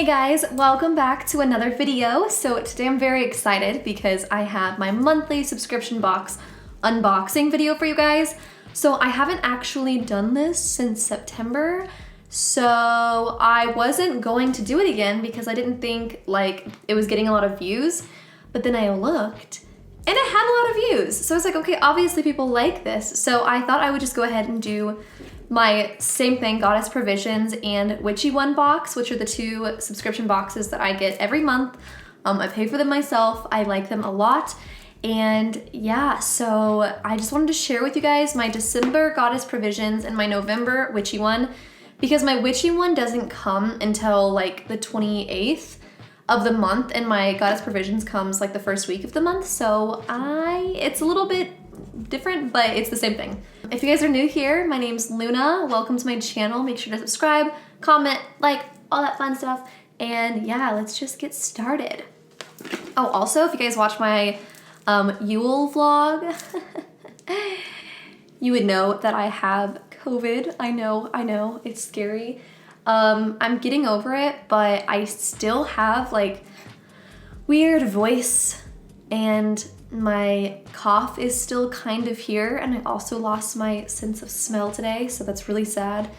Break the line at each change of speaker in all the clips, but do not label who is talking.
Hey guys, welcome back to another video. So today I'm very excited because I have my monthly subscription box unboxing video for you guys. So I haven't actually done this since September, so I wasn't going to do it again because I didn't think like it was getting a lot of views, but then I looked and it had a lot of views. So I was like, okay, obviously people like this. So I thought I would just go ahead and do my same thing, Goddess Provisions and Witchy One Box, which are the two subscription boxes that I get every month. I pay for them myself. I like them a lot. And yeah, so I just wanted to share with you guys my December Goddess Provisions and my November Witchy One, because my Witchy One doesn't come until like the 28th of the month and my Goddess Provisions comes like the first week of the month. So it's a little bit different, but it's the same thing. If you guys are new here, my name's Luna. Welcome to my channel. Make sure to subscribe, comment, like, all that fun stuff. And yeah, let's just get started. Oh, also, if you guys watch my Yule vlog, you would know that I have COVID. I know, it's scary. I'm getting over it, but I still have like weird voice and my cough is still kind of here, and I also lost my sense of smell today, so that's really sad.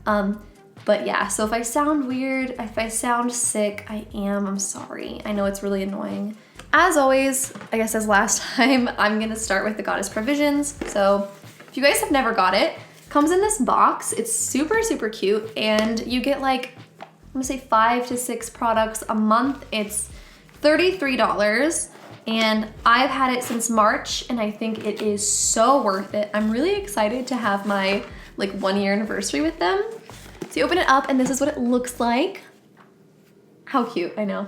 But yeah, so if I sound weird, if I sound sick, I'm sorry. I know it's really annoying. As always, I guess as last time, I'm gonna start with the Goddess Provisions. So if you guys have never got it, comes in this box. It's super, super cute, and you get like, I'm gonna say 5 to 6 products a month. It's $33. And I've had it since March, and I think it is so worth it. I'm really excited to have my like 1-year anniversary with them. So you open it up, and this is what it looks like. How cute, I know.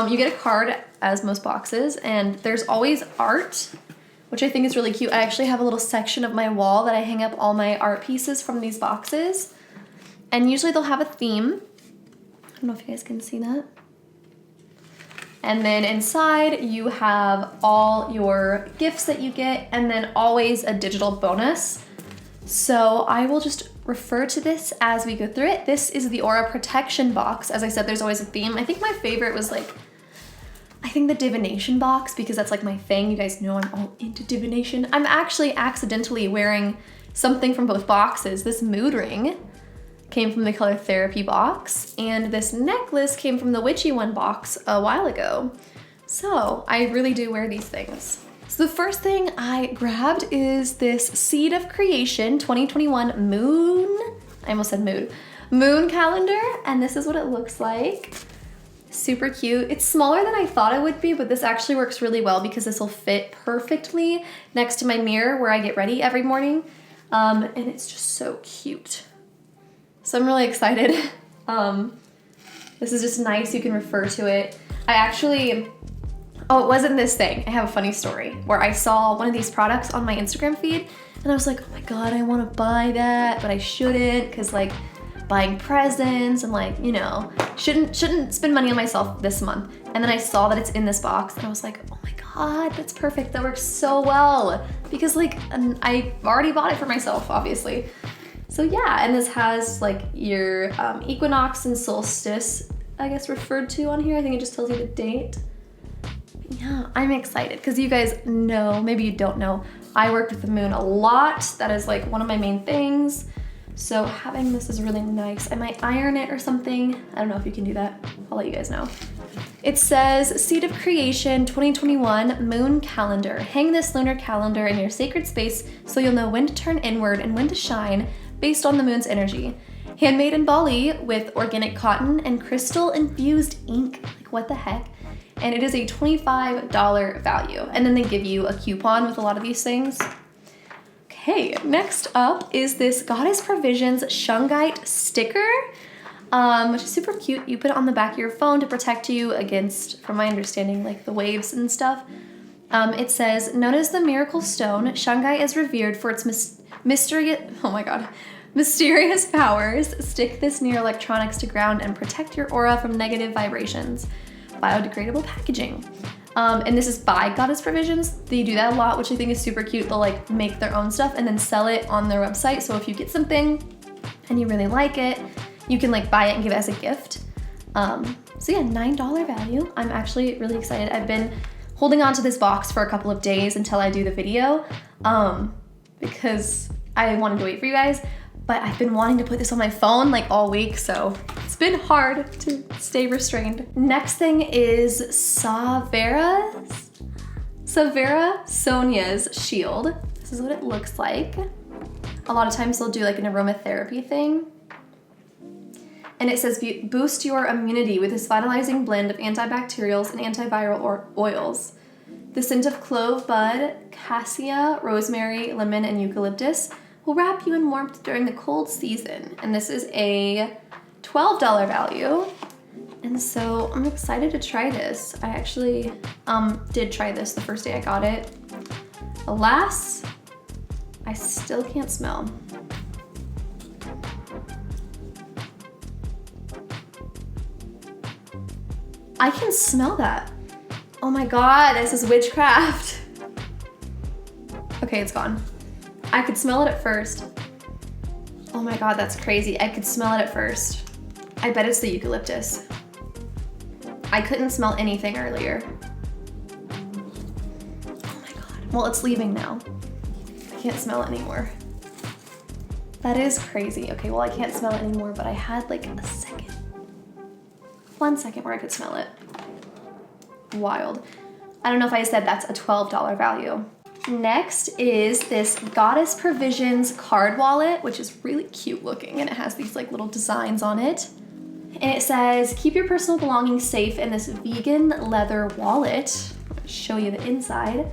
You get a card, as most boxes, and there's always art, which I think is really cute. I actually have a little section of my wall that I hang up all my art pieces from these boxes. And usually they'll have a theme. I don't know if you guys can see that. And then inside you have all your gifts that you get, and then always a digital bonus. So I will just refer to this as we go through it. This is the Aura Protection box. As I said, there's always a theme. I think my favorite was like, I think the divination box, because that's like my thing. You guys know I'm all into divination. I'm actually accidentally wearing something from both boxes. This mood ring came from the Color Therapy box, and this necklace came from the Witchy One box a while ago. So I really do wear these things. So the first thing I grabbed is this Seed of Creation 2021 moon calendar, and this is what it looks like. Super cute. It's smaller than I thought it would be, but this actually works really well because this will fit perfectly next to my mirror where I get ready every morning. And it's just so cute. So I'm really excited. This is just nice. You can refer to it. It wasn't this thing. I have a funny story where I saw one of these products on my Instagram feed, and I was like, oh my God, I want to buy that, but I shouldn't, because like buying presents and like, you know, shouldn't spend money on myself this month. And then I saw that it's in this box, and I was like, oh my God, that's perfect. That works so well, because like I already bought it for myself, obviously. So yeah, and this has like your equinox and solstice, I guess, referred to on here. I think it just tells you the date. Yeah, I'm excited because you guys know, maybe you don't know, I work with the moon a lot. That is like one of my main things. So having this is really nice. I might iron it or something. I don't know if you can do that. I'll let you guys know. It says Seed of Creation 2021 moon calendar. Hang this lunar calendar in your sacred space so you'll know when to turn inward and when to shine based on the moon's energy. Handmade in Bali with organic cotton and crystal infused ink. Like what the heck? And it is a $25 value. And then they give you a coupon with a lot of these things. Okay, next up is this Goddess Provisions Shungite sticker, which is super cute. You put it on the back of your phone to protect you against, from my understanding, like the waves and stuff. It says, known as the Miracle Stone, Shungite is revered for its mysterious powers. Stick this near electronics to ground and protect your aura from negative vibrations. Biodegradable packaging. And this is by Goddess Provisions. They do that a lot, which I think is super cute. They'll like make their own stuff and then sell it on their website. So if you get something and you really like it, you can like buy it and give it as a gift. So yeah, $9 value. I'm actually really excited. I've been holding on to this box for a couple of days until I do the video, because I wanted to wait for you guys, but I've been wanting to put this on my phone like all week, so it's been hard to stay restrained. Next thing is Savera Sonia's shield. This is what it looks like. A lot of times they'll do like an aromatherapy thing. And it says, boost your immunity with this vitalizing blend of antibacterials and antiviral oils. The scent of clove bud, cassia, rosemary, lemon, and eucalyptus will wrap you in warmth during the cold season. And this is a $12 value. And so I'm excited to try this. I actually did try this the first day I got it. Alas, I still can't smell. I can smell that. Oh my God, this is witchcraft. Okay, it's gone. I could smell it at first. Oh my God, that's crazy. I could smell it at first. I bet it's the eucalyptus. I couldn't smell anything earlier. Oh my God. Well, it's leaving now. I can't smell it anymore. That is crazy. Okay, well, I can't smell it anymore, but I had like a second. 1 second where I could smell it. Wild. I don't know if I said that's a $12 value. Next is this Goddess Provisions card wallet, which is really cute looking, and it has these like little designs on it. And it says, keep your personal belongings safe in this vegan leather wallet. I'll show you the inside.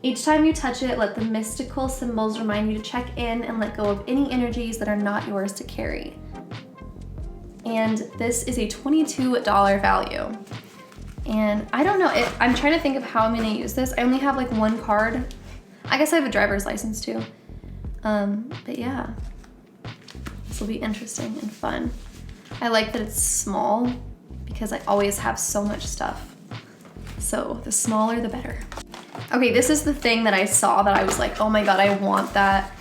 Each time you touch it, let the mystical symbols remind you to check in and let go of any energies that are not yours to carry. And this is a $22 value. And I don't know, I'm trying to think of how I'm gonna use this. I only have like one card. I guess I have a driver's license too. But yeah, this will be interesting and fun. I like that it's small because I always have so much stuff. So the smaller, the better. Okay, this is the thing that I saw that I was like, oh my God, I want that.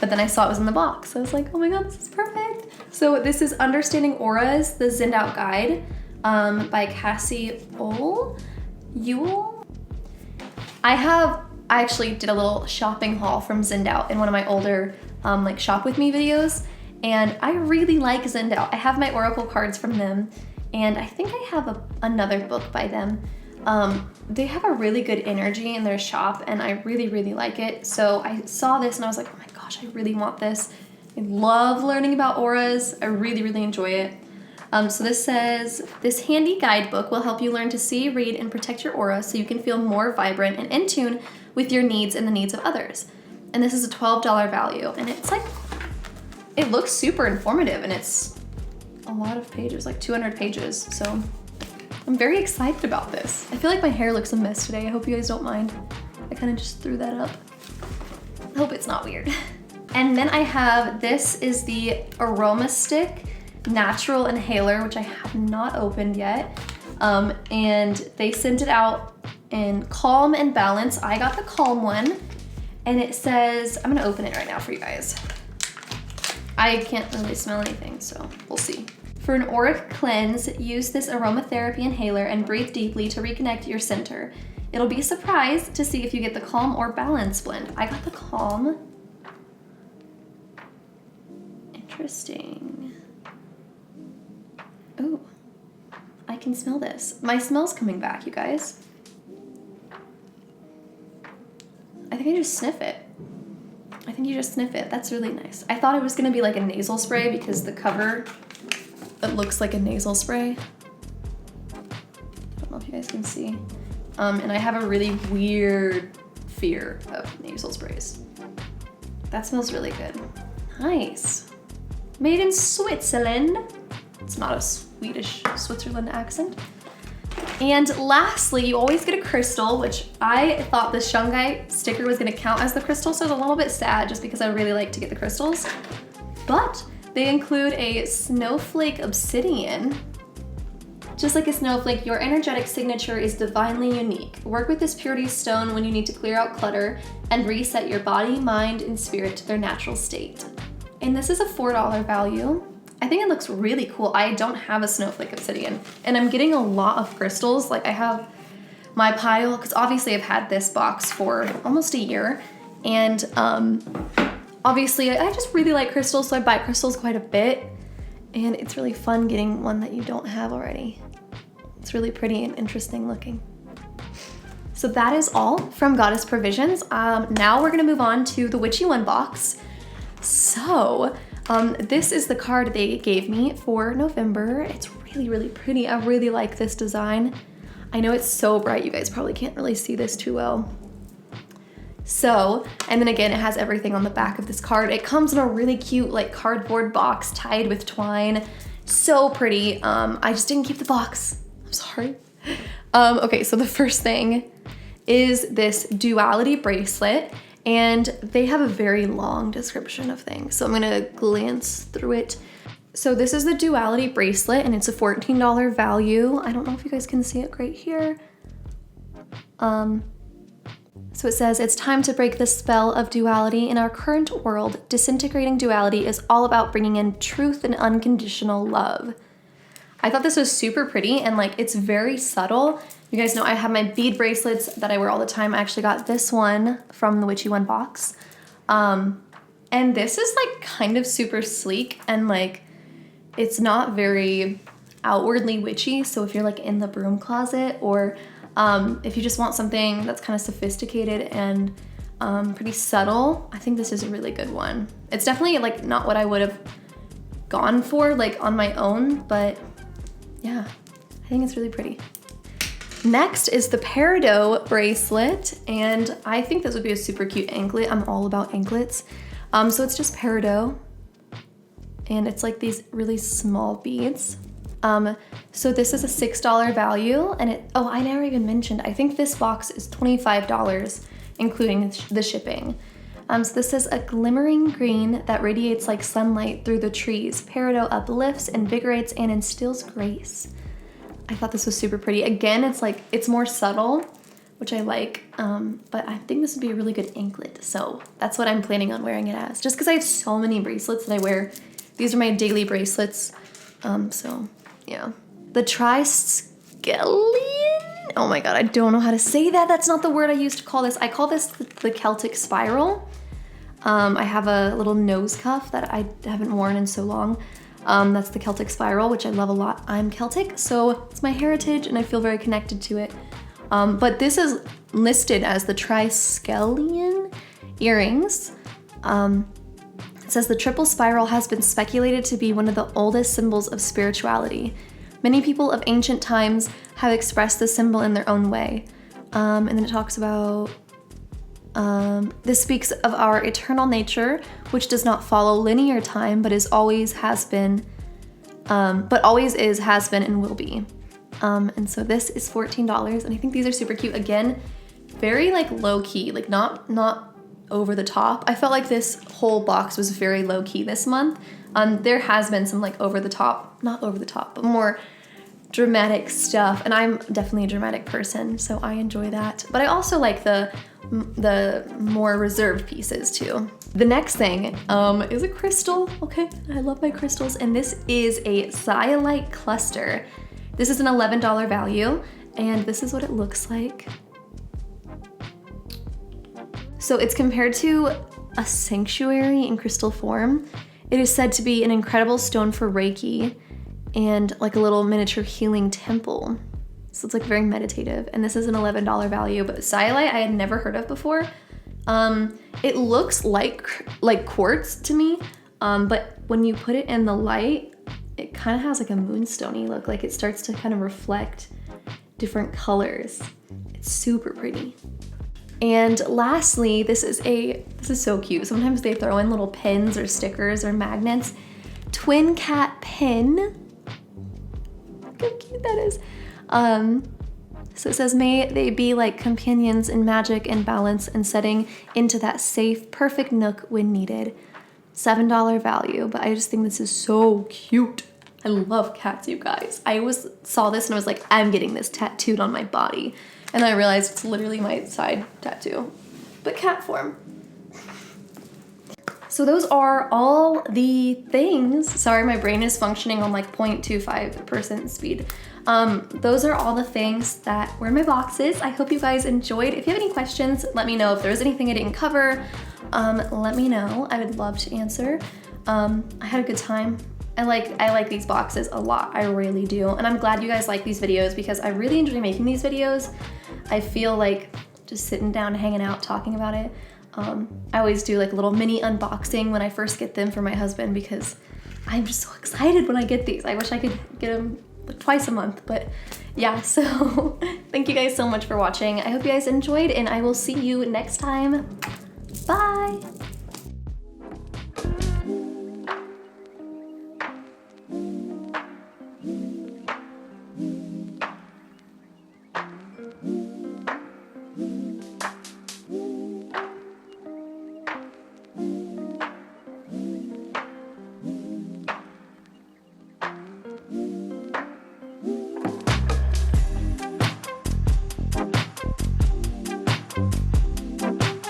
But then I saw it was in the box. So I was like, oh my God, this is perfect. So this is Understanding Auras, the Zend Out Guide by Cassie Yule. I actually did a little shopping haul from Zend Out in one of my older like shop with me videos. And I really like Zend Out. I have my oracle cards from them. And I think I have another book by them. They have a really good energy in their shop and I really, really like it. So I saw this and I was like, oh my gosh, I really want this. I love learning about auras. I really, really enjoy it. So this says, this handy guidebook will help you learn to see, read, and protect your aura so you can feel more vibrant and in tune with your needs and the needs of others. And this is a $12 value. And it's like, it looks super informative and it's a lot of pages, like 200 pages. So I'm very excited about this. I feel like my hair looks a mess today. I hope you guys don't mind. I kind of just threw that up. I hope it's not weird. And then I have, this is the Aroma Stick Natural Inhaler, which I have not opened yet. And they sent it out in Calm and Balance. I got the Calm one. And it says, I'm gonna open it right now for you guys. I can't really smell anything, so we'll see. For an auric cleanse, use this aromatherapy inhaler and breathe deeply to reconnect your center. It'll be a surprise to see if you get the Calm or Balance blend. I got the Calm. Interesting. Oh, I can smell this. My smell's coming back, you guys. I think I just sniff it. I think you just sniff it. That's really nice. I thought it was gonna be like a nasal spray because the cover, it looks like a nasal spray. I don't know if you guys can see. And I have a really weird fear of nasal sprays. That smells really good. Nice. Made in Switzerland. It's not a Swedish Switzerland accent. And lastly, you always get a crystal, which I thought the Shungite sticker was gonna count as the crystal, so I was a little bit sad just because I really like to get the crystals. But they include a Snowflake obsidian. Just like a snowflake, your energetic signature is divinely unique. Work with this purity stone when you need to clear out clutter and reset your body, mind, and spirit to their natural state. And this is a $4 value. I think it looks really cool. I don't have a Snowflake obsidian, and I'm getting a lot of crystals. Like I have my pile, because obviously I've had this box for almost a year, and obviously I just really like crystals, so I buy crystals quite a bit, and it's really fun getting one that you don't have already. It's really pretty and interesting looking. So that is all from Goddess Provisions. Now we're gonna move on to the Witchy One box. So this is the card they gave me for November. It's really, really pretty. I really like this design. I know it's so bright, you guys probably can't really see this too well. So, and then again, it has everything on the back of this card. It comes in a really cute like cardboard box tied with twine. So pretty. I just didn't keep the box. I'm sorry. Okay, so the first thing is this duality bracelet, and they have a very long description of things, so I'm gonna glance through it. So this is the duality bracelet, and it's a $14 value. I don't know if you guys can see it right here. So it says, it's time to break the spell of duality. In our current world, disintegrating duality is all about bringing in truth and unconditional love. I thought this was super pretty, and like it's very subtle. You guys know I have my bead bracelets that I wear all the time. I actually got this one from the Witchy One box. And this is like kind of super sleek, and like it's not very outwardly witchy. So if you're like in the broom closet, or if you just want something that's kind of sophisticated and pretty subtle, I think this is a really good one. It's definitely like not what I would have gone for like on my own, but yeah, I think it's really pretty. Next is the peridot bracelet, and I think this would be a super cute anklet. I'm all about anklets. So it's just peridot, and it's like these really small beads. So this is a $6 value, and oh, I never even mentioned, I think this box is $25, including the shipping. So this says a glimmering green that radiates like sunlight through the trees. Peridot uplifts, invigorates, and instills grace. I thought this was super pretty. Again, it's like, it's more subtle, which I like, but I think this would be a really good anklet. So that's what I'm planning on wearing it as, just because I have so many bracelets that I wear. These are my daily bracelets. So yeah. The triskelion. Oh my God, I don't know how to say that. That's not the word I used to call this. I call this the Celtic spiral. I have a little nose cuff that I haven't worn in so long. That's the Celtic spiral, which I love a lot. I'm Celtic, so it's my heritage and I feel very connected to it. But this is listed as the triskelion earrings. It says the triple spiral has been speculated to be one of the oldest symbols of spirituality. Many people of ancient times have expressed the symbol in their own way. And then it talks about, this speaks of our eternal nature, which does not follow linear time, but is always has been, always is, has been, and will be. And so this is $14, and I think these are super cute. Again, very like low key, like not over the top. I felt like this whole box was very low key this month. There has been some like over the top, not over the top, but more dramatic stuff, and I'm definitely a dramatic person, so I enjoy that. But I also like the more reserved pieces too. The next thing is a crystal. Okay, I love my crystals, and this is a Cyanite cluster. This is an $11 value, and this is what it looks like. So it's compared to a sanctuary in crystal form. It is said to be an incredible stone for Reiki and like a little miniature healing temple. So it's like very meditative, and this is an $11 value, but Cyanite I had never heard of before. It looks like quartz to me, but when you put it in the light, it kind of has like a moonstone-y look, like it starts to kind of reflect different colors. It's super pretty. And lastly, this is so cute. Sometimes they throw in little pins or stickers or magnets. Twin cat pin. Look how cute that is. So it says, may they be like companions in magic and balance and setting into that safe, perfect nook when needed. $7 value, but I just think this is so cute. I love cats, you guys. I always saw this and I was like, I'm getting this tattooed on my body. And then I realized it's literally my side tattoo, but cat form. so those are all the things. Sorry, my brain is functioning on like 0.25% speed. Those are all the things that were in my boxes. I hope you guys enjoyed. If you have any questions, let me know. If there's anything I didn't cover, let me know. I would love to answer. I had a good time. I like these boxes a lot. I really do. And I'm glad you guys like these videos because I really enjoy making these videos. I feel like just sitting down, hanging out, talking about it. I always do like a little mini unboxing when I first get them for my husband because I'm just so excited when I get these. I wish I could get them like twice a month, but yeah, so thank you guys so much for watching. I hope you guys enjoyed and I will see you next time. Bye.